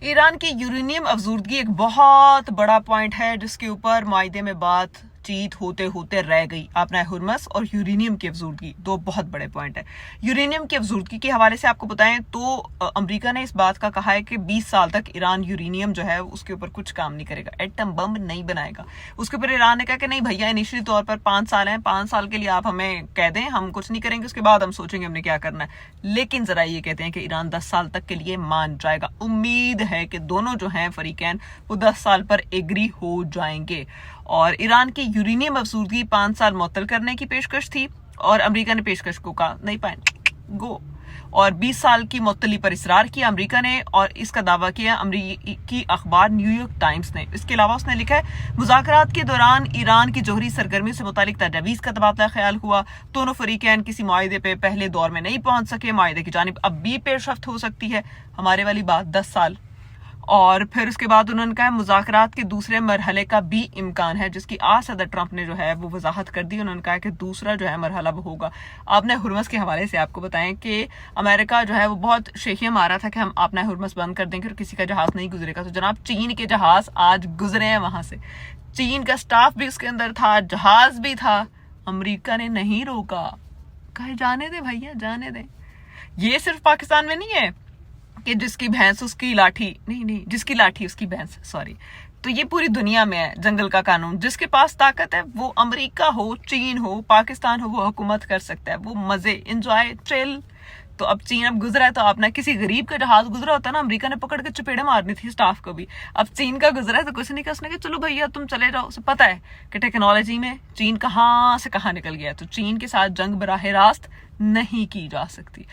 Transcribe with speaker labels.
Speaker 1: Iran की uranium अफजूदगी एक बहुत बड़ा पॉइंट है जिसके ऊपर मायदे में बातचीत होते होते रह गई। आपना हुर्मस और यूरेनियम की अफजूदगी दो बहुत बड़े पॉइंट है। यूरेनियम की अफजूदगी के हवाले से आपको बताएं तो अमेरिका ने इस बात का कहा है कि 20 साल तक ईरान यूरेनियम जो है उसके ऊपर कुछ काम नहीं करेगा, एटम बम नहीं बनाएगा। उसके ऊपर ईरान ने कहा कि नहीं भैया, इनिशियली तौर पर 5 साल हैं, 5 साल के लिए आप हमें कह दें, हम कुछ नहीं करेंगे, उसके बाद हम सोचेंगे हमने क्या करना है। लेकिन जरा ये कहते हैं कि ईरान 10 साल तक के लिए मान जाएगा। उम्मीद है कि दोनों जो हैं फरीकैन वो 10 साल पर एग्री हो जाएंगे। और ईरान की यूरेनियम अफजूदगी 5 साल मुअत्तल करने की पेशकश थी और अमेरिका ने पेशकश को कहा नहीं पाए गो, और 20 साल की मुअत्तली पर इसरार किया अमेरिका ने, और इसका दावा किया अमेरिकी अखबार न्यूयॉर्क टाइम्स ने। इसके अलावा उसने लिखा है मुज़ाकरात के दौरान ईरान की जोहरी सरगर्मी से मुतालिक तजावीज़ का तबादला ख्याल हुआ। दोनों फरीकैन किसी मुआहिदे पे पहले दौर में नहीं पहुंच सके। मुआहिदे की जानिब अब भी पेशरफ्त हो सकती है, हमारे वाली बात 10 साल। और फिर उसके बाद उन्होंने कहा मुज़ाकरात के दूसरे मरहले का भी इम्कान है, जिसकी आज सदर ट्रंप ने जो है वो वजाहत कर दी। उन्होंने कहा कि दूसरा जो है मरहला वो होगा। आपने हुर्मस के हवाले से आपको बताएं कि अमेरिका जो है वो बहुत शेखियां मारा था कि हम अपना हुर्मस बंद कर देंगे और किसी का जहाज नहीं गुजरेगा। तो जनाब चीन के जहाज आज गुजरे हैं वहां से, चीन का स्टाफ भी उसके अंदर था, जहाज भी था, अमेरिका ने नहीं रोका। कहे जाने दे भैया, जाने दे। ये सिर्फ पाकिस्तान में नहीं है कि जिसकी भैंस उसकी लाठी, नहीं, जिसकी लाठी उसकी भैंस, सॉरी। तो ये पूरी दुनिया में है जंगल का कानून। जिसके पास ताकत है वो अमेरिका हो, चीन हो, पाकिस्तान हो, वो हुकूमत कर सकता है। वो मजे, एंजॉय, चिल। तो अब चीन अब गुजरा है तो अपना किसी गरीब का जहाज गुजरा होता ना, अमेरिका ने पकड़ के चपेड़े मारनी थी स्टाफ को भी। अब चीन का गुजरा है तो कुछ नहीं कर, उसने कहा चलो भैया तुम चले जाओ। उसे पता है कि टेक्नोलॉजी में चीन कहाँ से कहाँ निकल गया, तो चीन के साथ जंग बराह रास्त नहीं की जा सकती।